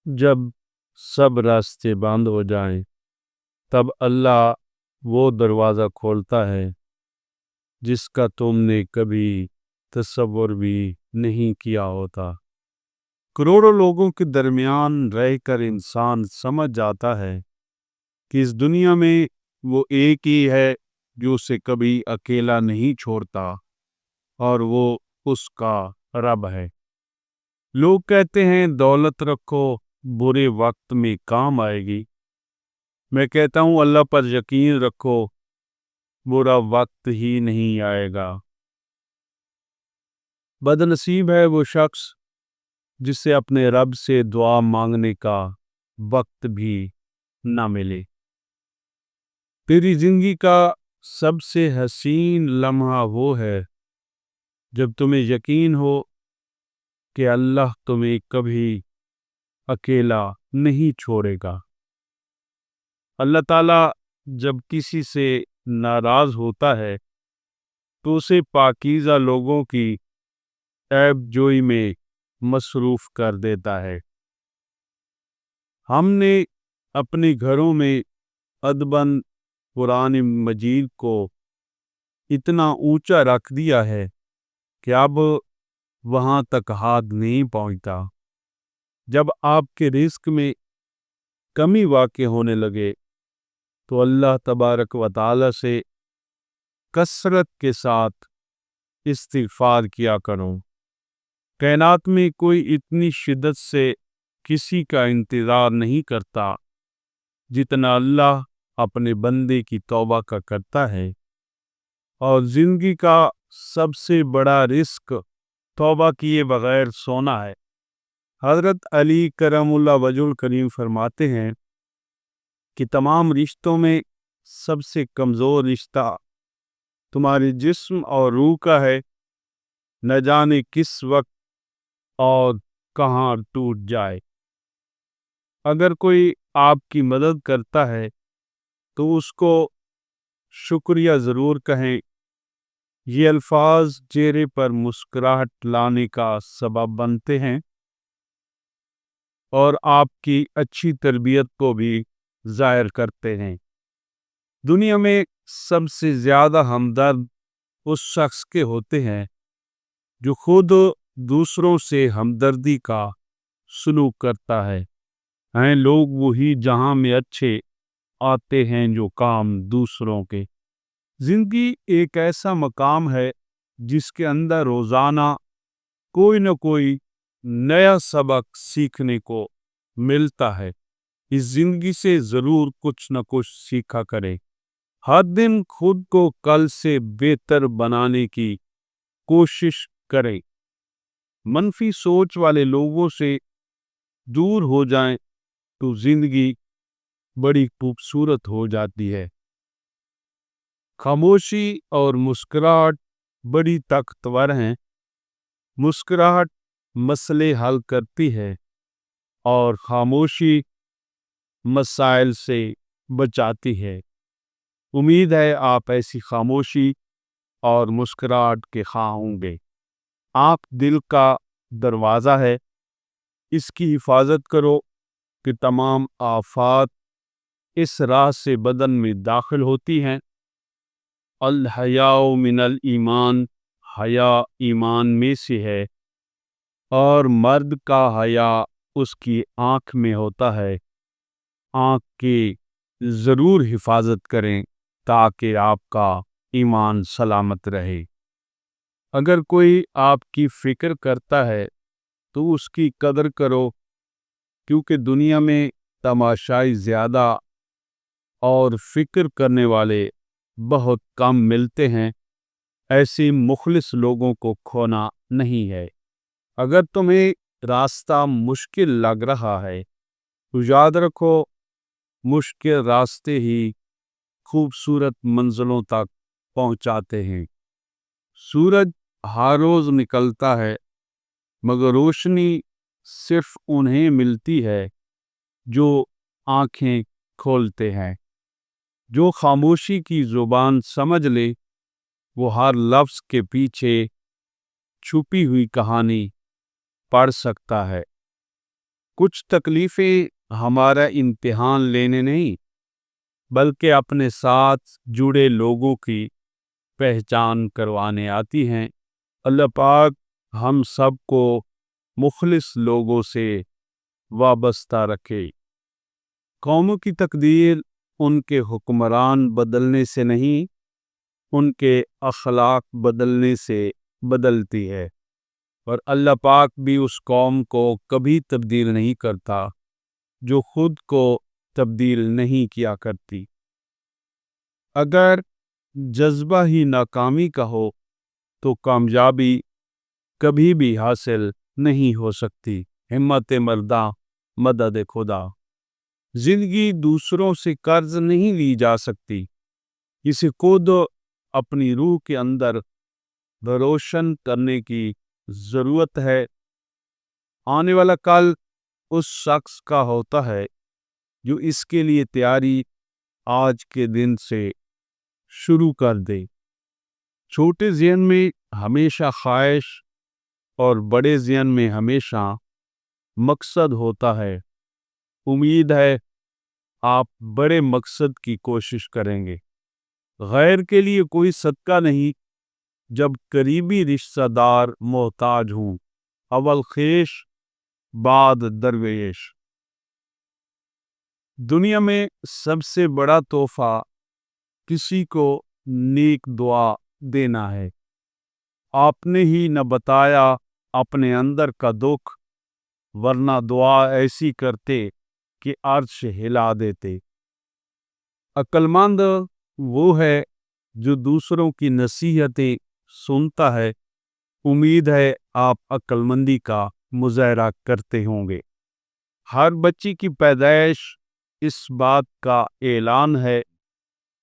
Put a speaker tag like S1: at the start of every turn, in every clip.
S1: جب سب راستے بند ہو جائیں تب اللہ وہ دروازہ کھولتا ہے جس کا تم نے کبھی تصور بھی نہیں کیا ہوتا۔ کروڑوں لوگوں کے درمیان رہ کر انسان سمجھ جاتا ہے کہ اس دنیا میں وہ ایک ہی ہے جو اسے کبھی اکیلا نہیں چھوڑتا، اور وہ اس کا رب ہے۔ لوگ کہتے ہیں دولت رکھو، برے وقت میں کام آئے گی۔ میں کہتا ہوں اللہ پر یقین رکھو، برا وقت ہی نہیں آئے گا۔ بد نصیب ہے وہ شخص جسے اپنے رب سے دعا مانگنے کا وقت بھی نہ ملے۔ تیری زندگی کا سب سے حسین لمحہ وہ ہے جب تمہیں یقین ہو کہ اللہ تمہیں کبھی اکیلا نہیں چھوڑے گا۔ اللہ تعالیٰ جب کسی سے ناراض ہوتا ہے تو اسے پاکیزہ لوگوں کی عیب جوئی میں مصروف کر دیتا ہے۔ ہم نے اپنے گھروں میں ادباً قرآن مجید کو اتنا اونچا رکھ دیا ہے کہ اب وہاں تک ہاتھ نہیں پہنچتا۔ جب آپ کے رزق میں کمی واقع ہونے لگے تو اللہ تبارک و تعالی سے کثرت کے ساتھ استغفار کیا کرو۔ کائنات میں کوئی اتنی شدت سے کسی کا انتظار نہیں کرتا جتنا اللہ اپنے بندے کی توبہ کا کرتا ہے، اور زندگی کا سب سے بڑا رزق توبہ کیے بغیر سونا ہے۔ حضرت علی کرم اللہ وجہ الکریم فرماتے ہیں کہ تمام رشتوں میں سب سے کمزور رشتہ تمہارے جسم اور روح کا ہے، نہ جانے کس وقت اور کہاں ٹوٹ جائے۔ اگر کوئی آپ کی مدد کرتا ہے تو اس کو شکریہ ضرور کہیں۔ یہ الفاظ چہرے پر مسکراہٹ لانے کا سبب بنتے ہیں اور آپ کی اچھی تربیت کو بھی ظاہر کرتے ہیں۔ دنیا میں سب سے زیادہ ہمدرد اس شخص کے ہوتے ہیں جو خود دوسروں سے ہمدردی کا سلوک کرتا ہے۔ ہیں لوگ وہی جہاں میں اچھے آتے ہیں جو کام دوسروں کے۔ زندگی ایک ایسا مقام ہے جس کے اندر روزانہ کوئی نہ کوئی نیا سبق سیکھنے کو ملتا ہے۔ اس زندگی سے ضرور کچھ نہ کچھ سیکھا کرے۔ ہر دن خود کو کل سے بہتر بنانے کی کوشش کرے۔ منفی سوچ والے لوگوں سے دور ہو جائیں تو زندگی بڑی خوبصورت ہو جاتی ہے۔ خاموشی اور مسکراہٹ بڑی طاقتور ہیں۔ مسکراہٹ مسئلے حل کرتی ہے اور خاموشی مسائل سے بچاتی ہے۔ امید ہے آپ ایسی خاموشی اور مسکراہٹ کے خواہاں ہوں گے۔ آپ دل کا دروازہ ہے، اس کی حفاظت کرو کہ تمام آفات اس راہ سے بدن میں داخل ہوتی ہیں۔ الحیاء من الایمان، حیا ایمان میں سے ہے، اور مرد کا حیا اس کی آنکھ میں ہوتا ہے۔ آنکھ کی ضرور حفاظت کریں تاکہ آپ کا ایمان سلامت رہے۔ اگر کوئی آپ کی فکر کرتا ہے تو اس کی قدر کرو، کیونکہ دنیا میں تماشائی زیادہ اور فکر کرنے والے بہت کم ملتے ہیں۔ ایسے مخلص لوگوں کو کھونا نہیں ہے۔ اگر تمہیں راستہ مشکل لگ رہا ہے تو یاد رکھو، مشکل راستے ہی خوبصورت منزلوں تک پہنچاتے ہیں۔ سورج ہر روز نکلتا ہے، مگر روشنی صرف انہیں ملتی ہے جو آنکھیں کھولتے ہیں۔ جو خاموشی کی زبان سمجھ لے وہ ہر لفظ کے پیچھے چھپی ہوئی کہانی پڑھ سکتا ہے۔ کچھ تکلیفیں ہمارا امتحان لینے نہیں بلکہ اپنے ساتھ جڑے لوگوں کی پہچان کروانے آتی ہیں۔ اللہ پاک ہم سب کو مخلص لوگوں سے وابستہ رکھے۔ قوموں کی تقدیر ان کے حکمران بدلنے سے نہیں، ان کے اخلاق بدلنے سے بدلتی ہے، اور اللہ پاک بھی اس قوم کو کبھی تبدیل نہیں کرتا جو خود کو تبدیل نہیں کیا کرتی۔ اگر جذبہ ہی ناکامی کا ہو تو کامیابی کبھی بھی حاصل نہیں ہو سکتی۔ ہمت مرداں مدد خدا۔ زندگی دوسروں سے قرض نہیں لی جا سکتی، اسے خود اپنی روح کے اندر روشن کرنے کی ضرورت ہے۔ آنے والا کل اس شخص کا ہوتا ہے جو اس کے لیے تیاری آج کے دن سے شروع کر دے۔ چھوٹے ذہن میں ہمیشہ خواہش اور بڑے ذہن میں ہمیشہ مقصد ہوتا ہے۔ امید ہے آپ بڑے مقصد کی کوشش کریں گے۔ غیر کے لیے کوئی صدقہ نہیں جب قریبی رشتہ دار محتاج ہوں۔ اول خیش بعد درویش۔ دنیا میں سب سے بڑا تحفہ کسی کو نیک دعا دینا ہے۔ آپ نے ہی نہ بتایا اپنے اندر کا دکھ، ورنہ دعا ایسی کرتے کہ عرش ہلا دیتے۔ عقل مند وہ ہے جو دوسروں کی نصیحتیں سنتا ہے۔ امید ہے آپ عقل مندی کا مظاہرہ کرتے ہوں گے۔ ہر بچی کی پیدائش اس بات کا اعلان ہے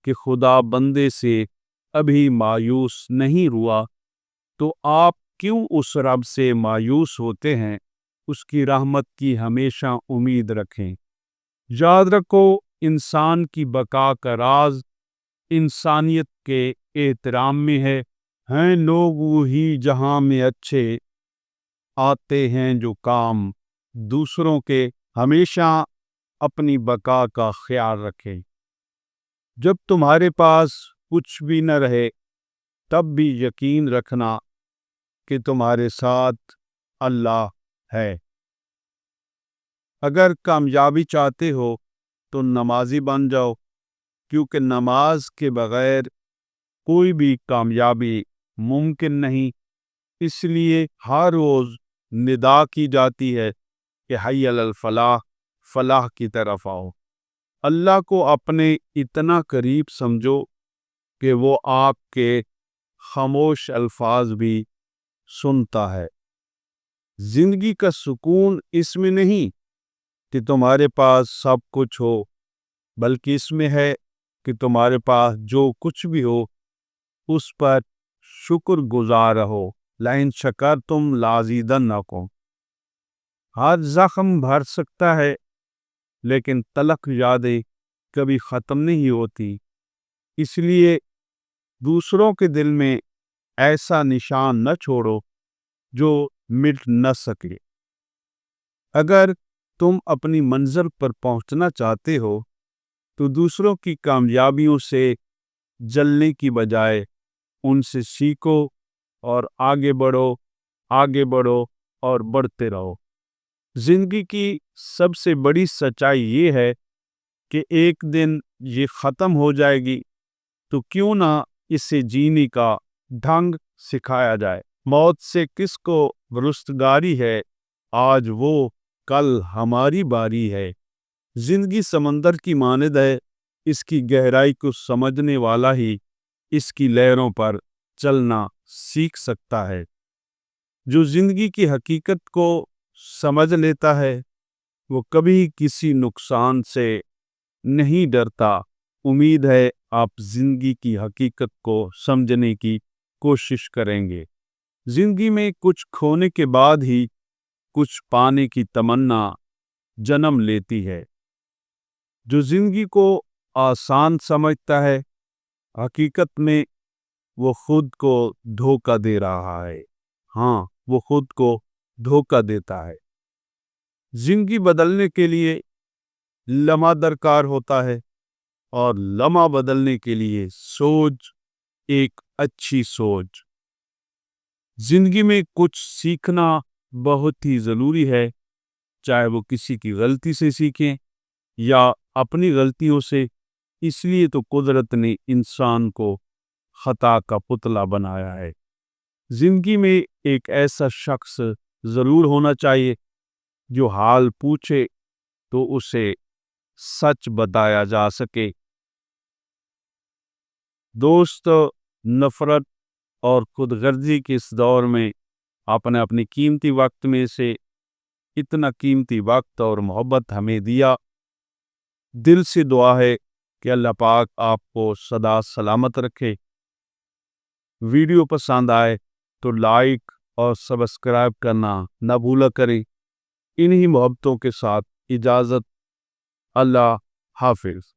S1: کہ خدا بندے سے ابھی مایوس نہیں ہوا، تو آپ کیوں اس رب سے مایوس ہوتے ہیں؟ اس کی رحمت کی ہمیشہ امید رکھیں۔ یاد رکھو، انسان کی بقا کا راز انسانیت کے احترام میں ہے۔ ہیں لوگ وہی جہاں میں اچھے، آتے ہیں جو کام دوسروں کے، ہمیشہ اپنی بقا کا خیال رکھیں۔ جب تمہارے پاس کچھ بھی نہ رہے تب بھی یقین رکھنا کہ تمہارے ساتھ اللہ ہے۔ اگر کامیابی چاہتے ہو تو نمازی بن جاؤ، کیونکہ نماز کے بغیر کوئی بھی کامیابی ممکن نہیں۔ اس لیے ہر روز ندا کی جاتی ہے کہ حی علی الفلاح، فلاح کی طرف آؤ۔ اللہ کو اپنے اتنا قریب سمجھو کہ وہ آپ کے خاموش الفاظ بھی سنتا ہے۔ زندگی کا سکون اس میں نہیں کہ تمہارے پاس سب کچھ ہو، بلکہ اس میں ہے کہ تمہارے پاس جو کچھ بھی ہو اس پر شکر گزار رہو۔ لئن شکرتم لازیدنکم۔ ہر زخم بھر سکتا ہے لیکن تلخ یادیں کبھی ختم نہیں ہوتی، اس لیے دوسروں کے دل میں ایسا نشان نہ چھوڑو جو مٹ نہ سکے۔ اگر تم اپنی منزل پر پہنچنا چاہتے ہو تو دوسروں کی کامیابیوں سے جلنے کی بجائے ان سے سیکھو اور آگے بڑھو، آگے بڑھو اور بڑھتے رہو۔ زندگی کی سب سے بڑی سچائی یہ ہے کہ ایک دن یہ ختم ہو جائے گی، تو کیوں نہ اسے جینے کا ڈھنگ سکھایا جائے۔ موت سے کس کو رستگاری ہے، آج وہ کل ہماری باری ہے۔ زندگی سمندر کی مانند ہے، اس کی گہرائی کو سمجھنے والا ہی اس کی لہروں پر چلنا سیکھ سکتا ہے۔ جو زندگی کی حقیقت کو سمجھ لیتا ہے وہ کبھی کسی نقصان سے نہیں ڈرتا۔ امید ہے آپ زندگی کی حقیقت کو سمجھنے کی کوشش کریں گے۔ زندگی میں کچھ کھونے کے بعد ہی کچھ پانے کی تمنا جنم لیتی ہے۔ جو زندگی کو آسان سمجھتا ہے، حقیقت میں وہ خود کو دھوکہ دے رہا ہے۔ ہاں، وہ خود کو دھوکہ دیتا ہے۔ زندگی بدلنے کے لیے لمحہ درکار ہوتا ہے، اور لمحہ بدلنے کے لیے سوچ، ایک اچھی سوچ۔ زندگی میں کچھ سیکھنا بہت ہی ضروری ہے، چاہے وہ کسی کی غلطی سے سیکھیں یا اپنی غلطیوں سے۔ اس لیے تو قدرت نے انسان کو خطا کا پتلا بنایا ہے۔ زندگی میں ایک ایسا شخص ضرور ہونا چاہیے جو حال پوچھے تو اسے سچ بتایا جا سکے۔ دوست، نفرت اور خود غرضی کے اس دور میں آپ نے اپنے قیمتی وقت میں سے اتنا قیمتی وقت اور محبت ہمیں دیا۔ دل سے دعا ہے کہ اللہ پاک آپ کو سدا سلامت رکھے۔ ویڈیو پسند آئے تو لائک اور سبسکرائب کرنا نہ بھولا کریں۔ انہی محبتوں کے ساتھ اجازت۔ اللہ حافظ۔